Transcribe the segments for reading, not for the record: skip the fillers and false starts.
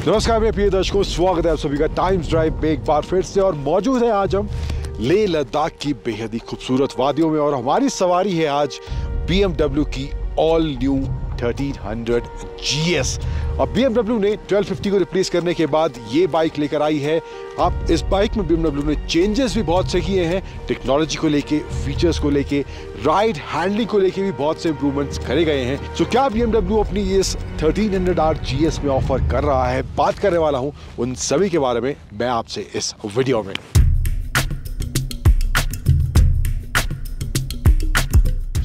नमस्कार मेरे प्रिय दर्शकों, स्वागत है आप सभी का टाइम्स ड्राइव में एक बार फिर से। और मौजूद है आज हम लेह लद्दाख की बेहद ही खूबसूरत वादियों में और हमारी सवारी है आज BMW की ऑल न्यू 1300 GS। अब BMW ने 1250 को रिप्लेस करने के बाद ये बाइक लेकर आई है। अब इस बाइक में BMW ने चेंजेस भी बहुत से किए हैं, टेक्नोलॉजी को लेके, फीचर्स को लेके, राइड हैंडलिंग को लेके भी बहुत से इंप्रूवमेंट्स करे गए हैं। तो क्या BMW अपनी इस 1300R GS में ऑफर कर रहा है, बात करने वाला हूं उन सभी के बारे में मैं आपसे इस वीडियो में।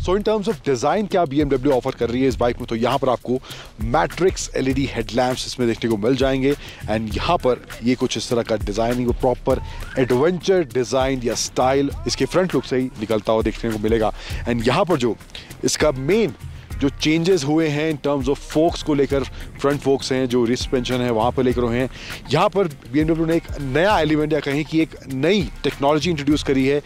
सो इन टर्म्स ऑफ डिजाइन क्या BMW ऑफर कर रही है इस बाइक में, तो यहाँ पर आपको मैट्रिक्स LED हेडलैम्प्स इसमें देखने को मिल जाएंगे। एंड यहाँ पर ये कुछ इस तरह का डिजाइनिंग, वो प्रॉपर एडवेंचर डिजाइन या स्टाइल इसके फ्रंट लुक से ही निकलता हुआ देखने को मिलेगा। एंड यहाँ पर जो इसका मेन जो चेंजेस हुए हैं इन टर्म्स ऑफ फोक्स को लेकर, फ्रंट फोक्स हैं, जो रिस्ट सस्पेंशन है वहाँ पर लेकर हुए हैं। यहाँ पर BMW ने एक नया एलिमेंट या कहें कि एक नई टेक्नोलॉजी इंट्रोड्यूस करी है,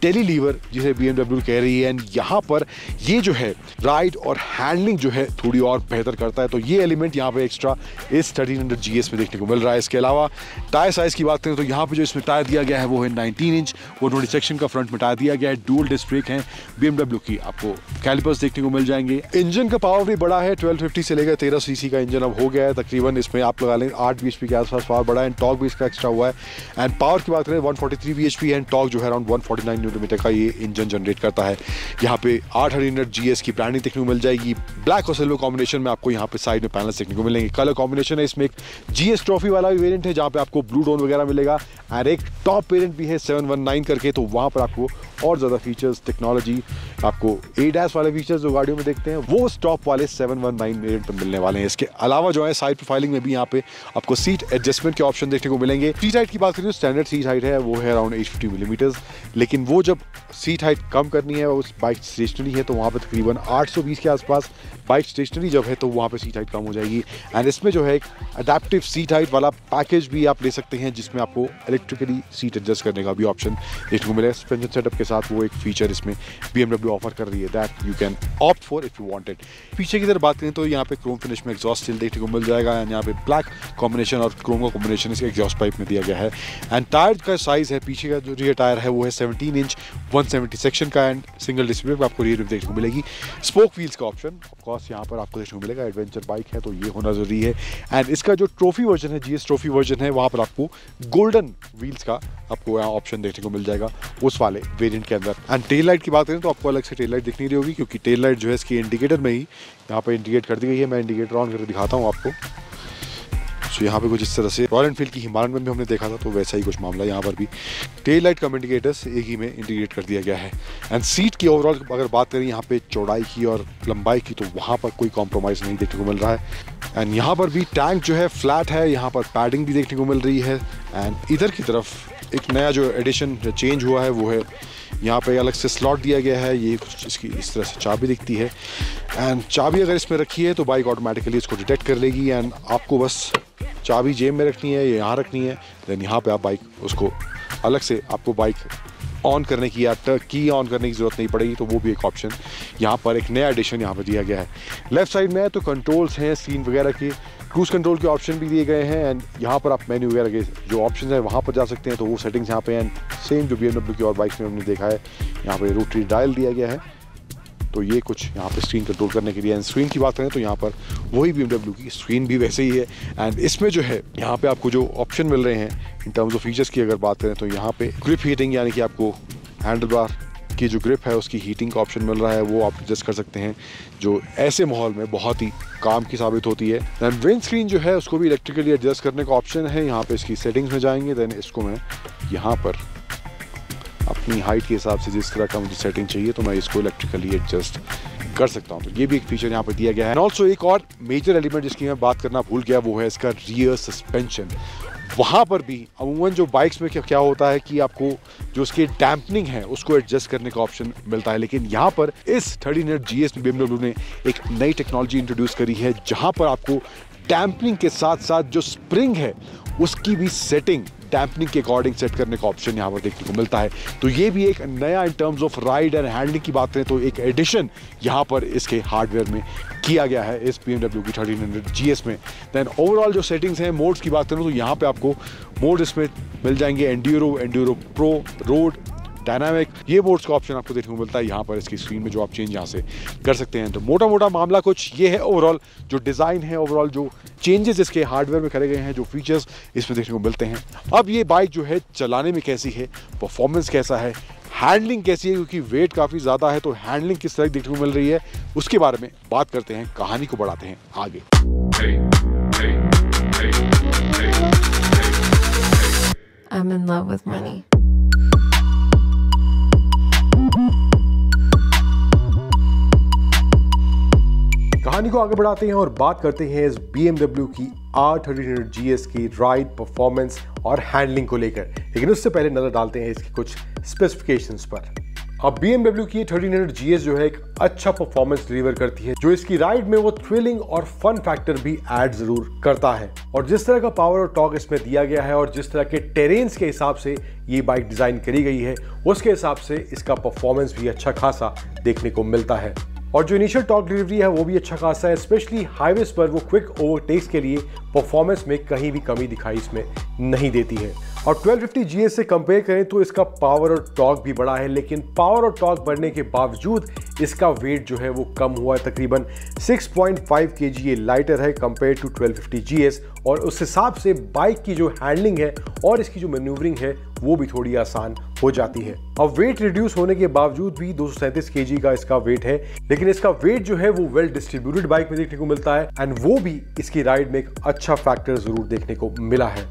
टेली लीवर जिसे BMW कह रही है। एंड यहाँ पर ये जो है राइड और हैंडलिंग जो है थोड़ी और बेहतर करता है, तो ये एलिमेंट यहाँ पे एक्स्ट्रा इस 1300 GS में देखने को मिल रहा है। इसके अलावा टायर साइज की बात करें तो यहाँ पे जो इसमें टायर दिया गया है वो है 19 इंच, वो 20 सेक्शन का फ्रंट में टायर दिया गया है। डुअल डिस्क ब्रेक है BMW की, आपको कैलिपर्स देखने को मिल जाएंगे। इंजन का पावर भी बड़ा है, 1250 से लेकर 1300 सीसी का इंजन अब हो गया है तकरीबन। इसमें आप लगा लें 8 bhp के आसपास पावर बढ़ा है। टॉर्क भी इसका एक्स्ट्रा हुआ है। एंड पावर की बात करें 143 bhp एंड टॉर्क जो है अराउंड 149 न्यूटन का ये इंजन जनरेट करता है। यहाँ पे 800 GS की ब्रांडिंग देखने को मिल जाएगी। ब्लैक और सिल्वर कॉम्बिनेशन में आपको यहाँ पे साइड में पैनल्स देखने को मिलेंगे। कलर कॉम्बिनेशन है इसमें, एक GS ट्रॉफी वाला भी वेरिएंट है जहाँ पे आपको ब्लू टोन वगैरह मिलेगा। और एक टॉप वेरिएंट भी है 719 करके, तो वहाँ पर आपको और ज़्यादा फीचर्स, टेक्नोलॉजी, आपको ADAS वाले फीचर्स जो गाड़ियों में देखते हैं वो टॉप वाले 719 वेरिएंट पर मिलने वाले हैं। इसके अलावा जो है साइड प्रोफाइलिंग में भी यहाँ पे आपको सीट एडजस्टमेंट के ऑप्शन देखने को मिलेंगे। सीट हाइट की बात करें तो स्टैंडर्ड सीट हाइट है वो है अराउंड 850 मिलीमीटर, लेकिन वो जब सीट हाइट कम करनी है उस बाइक स्टेशनरी है तो वहाँ पे तकरीबन 820 के आसपास। बाइक स्टेशनरी जब है तो वहाँ पे सीट हाइट कम हो जाएगी। एंड इसमें जो है एक अडेप्टिव सीट हाइट वाला पैकेज भी आप ले सकते हैं जिसमें आपको इलेक्ट्रिकली सीट एडजस्ट करने का भी ऑप्शन देखने को मिलेगा। सस्पेंशन सेटअप के साथ वो एक फीचर इसमें BMW ऑफर कर रही है, that you can opt for if you want it. पीछे की तरफ बात करें तो यहाँ पे क्रोम फिनिश में एग्जॉस्ट स्टील देखने को मिल जाएगा। एंड यहाँ पे ब्लैक कॉम्बिनेशन और क्रोम का कॉम्बिनेशन इसके एग्जॉस्ट पाइप में दिया गया है। एंड टायर का साइज है, पीछे का जो रियर टायर है वो है 17 इंच 170 सेक्शन का। एंड सिंगल डिस्क ब्रेक आपको रियर में देखने को मिलेगी। स्पोक व्हील्स का ऑप्शन ऑफकोर्स यहाँ पर आपको देखने को मिलेगा। एडवेंचर बाइक है तो ये होना जरूरी है। एंड इसका जो ट्रॉफी वर्जन है, GS ट्रॉफी वर्जन है, वहाँ पर आपको गोल्डन व्हील्स का आपको यहाँ ऑप्शन देखने को मिल जाएगा उस वाले वेरिएंट के अंदर। एंड टेल लाइट की बात करें तो आपको अलग से टेल लाइट दिखनी रही होगी क्योंकि टेल लाइट जो है इसकी इंडिकेटर में ही यहाँ पर इंडिकेट कर दी गई है। मैं इंडिकेटर ऑन करके दिखाता हूँ आपको। तो यहाँ पे कुछ इस तरह से रॉयल एनफील्ड की हिमालयन में भी हमने देखा था तो वैसा ही कुछ मामला यहाँ पर भी टेल लाइट का इंडिकेटर्स एक ही में इंटीग्रेट कर दिया गया है। एंड सीट की ओवरऑल अगर बात करें यहाँ पे चौड़ाई की और लंबाई की तो वहाँ पर कोई कॉम्प्रोमाइज़ नहीं देखने को मिल रहा है। एंड यहाँ पर भी टैंक जो है फ्लैट है, यहाँ पर पैडिंग भी देखने को मिल रही है। एंड इधर की तरफ एक नया जो एडिशन चेंज हुआ है वो है यहाँ पे अलग से स्लॉट दिया गया है। ये कुछ इसकी इस तरह से चाबी दिखती है। एंड चाबी अगर इसमें रखी है तो बाइक ऑटोमेटिकली इसको डिटेक्ट कर लेगी। एंड आपको बस चाबी जेब में रखनी है या यहाँ रखनी है, देन यहाँ पे आप बाइक उसको अलग से आपको बाइक ऑन करने की या की ऑन करने की ज़रूरत नहीं पड़ेगी, तो वो भी एक ऑप्शन यहाँ पर एक नया एडिशन यहाँ पर दिया गया है। लेफ्ट साइड में तो कंट्रोल्स हैं स्क्रीन वगैरह के, क्रूज कंट्रोल के ऑप्शन भी दिए गए हैं। एंड यहाँ पर आप मेन्यू वगैरह के जो ऑप्शन है वहाँ पर जा सकते हैं, तो वो सेटिंग्स यहाँ पे हैं। सेम जो BMW की और बाइक्स में हमने देखा है, यहाँ पे रोटरी डायल दिया गया है, तो ये कुछ यहाँ पे स्क्रीन कंट्रोल करने के लिए। एंड स्क्रीन की बात करें तो यहाँ पर वही BMW की स्क्रीन भी वैसे ही है। एंड इसमें जो है यहाँ पे आपको जो ऑप्शन मिल रहे हैं इन टर्म्स ऑफ फीचर्स की अगर बात करें तो यहाँ पे ग्रिप हीटिंग, यानी कि आपको हैंडल बार की जो ग्रिप है उसकी हीटिंग का ऑप्शन मिल रहा है, वो आप एडजस्ट कर सकते हैं, जो ऐसे माहौल में बहुत ही काम की साबित होती है। दैन विंड स्क्रीन जो है उसको भी इलेक्ट्रिकली एडजस्ट करने का ऑप्शन है। यहाँ पे इसकी सेटिंग्स में जाएंगे, दैन इसको मैं यहाँ पर अपनी हाइट के हिसाब से जिस तरह का मुझे सेटिंग चाहिए तो मैं इसको इलेक्ट्रिकली एडजस्ट कर सकता हूँ। तो ये भी एक फीचर यहाँ पर दिया गया है। एंड ऑल्सो एक और मेजर एलिमेंट जिसकी मैं बात करना भूल गया वो है इसका रियर सस्पेंशन। वहाँ पर भी अमूमन जो बाइक्स में क्या होता है कि आपको जो उसकी डैम्पनिंग है उसको एडजस्ट करने का ऑप्शन मिलता है, लेकिन यहाँ पर इस 1300 GS में BMW ने एक नई टेक्नोलॉजी इंट्रोड्यूस करी है जहाँ पर आपको डैम्पनिंग के साथ साथ जो स्प्रिंग है उसकी भी सेटिंग डैम्पनिंग के अकॉर्डिंग सेट करने का ऑप्शन यहाँ पर देखने को मिलता है। तो ये भी एक नया in terms of ride and handling की बात करें तो एक एडिशन यहाँ पर इसके हार्डवेयर में किया गया है इस BMW की 1300 GS में। देन ओवरऑल जो सेटिंग्स हैं, मोड्स की बात करें तो यहाँ पे आपको मोड इसमें मिल जाएंगे Enduro, Enduro pro, road, dynamic, ये मोड्स का ऑप्शन आपको देखने को मिलता है यहाँ पर इसकी स्क्रीन में, जो आप चेंज यहाँ से कर सकते हैं। तो मोटा मोटा मामला कुछ ये है। ओवरऑल जो डिज़ाइन है, ओवरऑल जो चेंजेस इसके हार्डवेयर में करे गए हैं, जो फीचर्स इसमें देखने को मिलते हैं। अब ये बाइक जो है चलाने में कैसी है, परफॉर्मेंस कैसा है, हैंडलिंग कैसी है, क्योंकि वेट काफ़ी ज़्यादा है तो हैंडलिंग किस तरह देखने को मिल रही है, उसके बारे में बात करते हैं। कहानी को बढ़ाते हैं आगे। I'm in love with money. कहानी को आगे बढ़ाते हैं और बात करते हैं इस BMW की R1300 GS की राइड, परफॉर्मेंस और हैंडलिंग को लेकर। लेकिन उससे पहले नजर डालते हैं इसकी कुछ स्पेसिफिकेशंस पर। अब BMW की 1300 GS जो है एक अच्छा परफॉर्मेंस डिलीवर करती है, जो इसकी राइड में वो थ्रिलिंग और फन फैक्टर भी ऐड जरूर करता है। और जिस तरह का पावर और टॉर्क इसमें दिया गया है और जिस तरह के टेरेन्स के हिसाब से ये बाइक डिजाइन करी गई है, उसके हिसाब से इसका परफॉर्मेंस भी अच्छा खासा देखने को मिलता है। और जो इनिशियल टॉर्क डिलीवरी है वो भी अच्छा खासा है, स्पेशली हाईवेज पर वो क्विक ओवरटेक्स के लिए परफॉर्मेंस में कहीं भी कमी दिखाई इसमें नहीं देती है। और 1250 GS से कंपेयर करें तो इसका पावर और टॉर्क भी बड़ा है, लेकिन पावर और टॉर्क बढ़ने के बावजूद इसका वेट जो है वो कम हुआ है, तकरीबन 6.5 kg ये लाइटर है कंपेयर टू 1250 GS। और उस हिसाब से बाइक की जो हैंडलिंग है और इसकी जो मैन्यूवरिंग है वो भी थोड़ी आसान हो जाती है। अब वेट रिड्यूस होने के बावजूद भी 237 kg का इसका वेट है, लेकिन इसका वेट जो है वो वेल डिस्ट्रीब्यूटेड बाइक में देखने को मिलता है एंड वो भी इसकी राइड में एक अच्छा फैक्टर जरूर देखने को मिला है।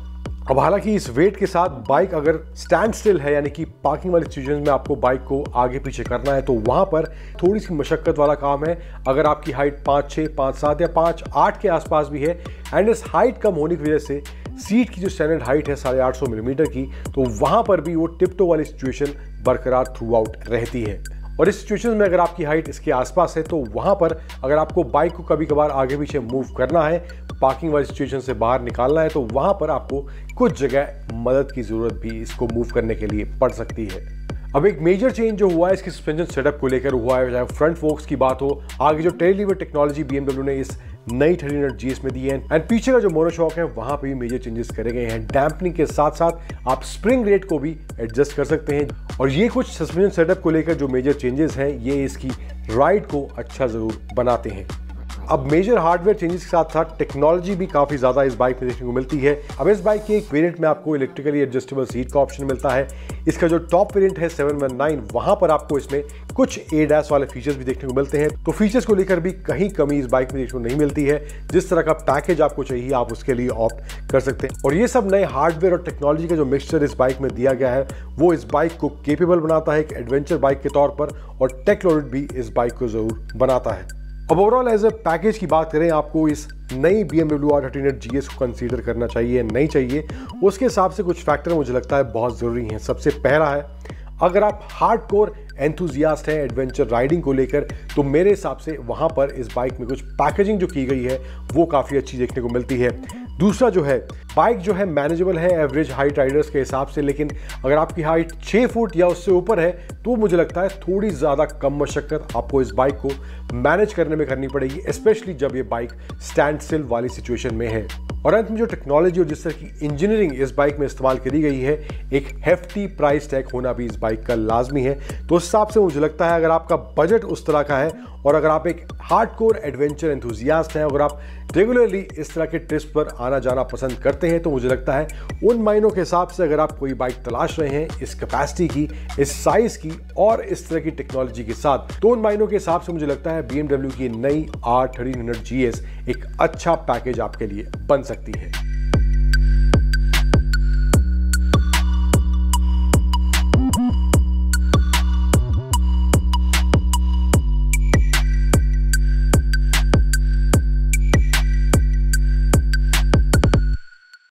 अब हालांकि इस वेट के साथ बाइक अगर स्टैंड स्टिल है, यानी कि पार्किंग वाली सिचुएशन में आपको बाइक को आगे पीछे करना है, तो वहां पर थोड़ी सी मशक्कत वाला काम है। अगर आपकी हाइट 5'6", 5'7" या 5'8" के आसपास भी है एंड इस हाइट कम होने की वजह से सीट की जो स्टैंडर्ड हाइट है 850 मिलीमीटर की, तो वहां पर भी वो टिपटो वाली सिचुएशन बरकरार थ्रू आउट रहती है। और इस सिचुएशन में अगर आपकी हाइट इसके आसपास है तो वहां पर अगर आपको बाइक को कभी कभार आगे पीछे मूव करना है, पार्किंग वाली सिचुएशन से बाहर निकालना है, तो वहां पर आपको कुछ जगह मदद की जरूरत भी इसको मूव करने के लिए पड़ सकती है। अब एक मेजर चेंज जो हुआ है इसकी सस्पेंशन सेटअप को लेकर हुआ है, चाहे फ्रंट फोक्स की बात हो, आगे जो टेल लीवर टेक्नोलॉजी BMW ने इस नई 1300 GS में दी है एंड पीछे का जो मोनोशॉक है वहां पे भी मेजर चेंजेस करे गए हैं। डैम्पनिंग के साथ साथ आप स्प्रिंग रेट को भी एडजस्ट कर सकते हैं। और ये कुछ सस्पेंशन सेटअप को लेकर जो मेजर चेंजेस हैं ये इसकी राइड को अच्छा जरूर बनाते हैं। अब मेजर हार्डवेयर चेंजेस के साथ साथ टेक्नोलॉजी भी काफी ज्यादा इस बाइक में देखने को मिलती है। अब इस बाइक के एक वेरिएंट में आपको इलेक्ट्रिकली एडजस्टेबल सीट का ऑप्शन मिलता है। इसका जो टॉप वेरिएंट है 719, वहां पर आपको इसमें कुछ ADAS वाले फीचर्स भी देखने को मिलते हैं। तो फीचर्स को लेकर भी कहीं कमी इस बाइक में देखने को नहीं मिलती है। जिस तरह का पैकेज आपको चाहिए आप उसके लिए ऑप्ट कर सकते हैं। और ये सब नए हार्डवेयर और टेक्नोलॉजी का जो मिक्सचर इस बाइक में दिया गया है वो इस बाइक को केपेबल बनाता है एक एडवेंचर बाइक के तौर पर, और टेक लोडेड भी इस बाइक को जरूर बनाता है। अब ओवरऑल एज ए पैकेज की बात करें, आपको इस नई BMW R1300 GS को कंसीडर करना चाहिए नहीं चाहिए, उसके हिसाब से कुछ फैक्टर मुझे लगता है बहुत ज़रूरी हैं। सबसे पहला है, अगर आप हार्डकोर एंथुजियास्ट हैं एडवेंचर राइडिंग को लेकर, तो मेरे हिसाब से वहाँ पर इस बाइक में कुछ पैकेजिंग जो की गई है वो काफ़ी अच्छी देखने को मिलती है। दूसरा जो है, बाइक जो है मैनेजेबल है एवरेज हाइट राइडर्स के हिसाब से, लेकिन अगर आपकी हाइट 6 फुट या उससे ऊपर है तो मुझे लगता है थोड़ी ज़्यादा कम मशक्कत आपको इस बाइक को मैनेज करने में करनी पड़ेगी, स्पेशली जब ये बाइक स्टैंड स्टिल वाली सिचुएशन में है। और अंत में जो टेक्नोलॉजी और जिस तरह की इंजीनियरिंग इस बाइक में इस्तेमाल करी गई है, एक हेफ्टी प्राइस टैग होना भी इस बाइक का लाजमी है। तो उस हिसाब से मुझे लगता है अगर आपका बजट उस तरह का है और अगर आप एक हार्डकोर एडवेंचर एंथुजियास्ट हैं, अगर आप रेगुलरली इस तरह के ट्रिप्स पर आना जाना पसंद करते हैं, तो मुझे लगता है उन मायनों के हिसाब से अगर आप कोई बाइक तलाश रहे हैं इस कैपेसिटी की, इस साइज की और इस तरह की टेक्नोलॉजी के साथ, तो उन मायनों के हिसाब से मुझे लगता है BMW की नई R1300 GS एक अच्छा पैकेज आपके लिए बन सकती है।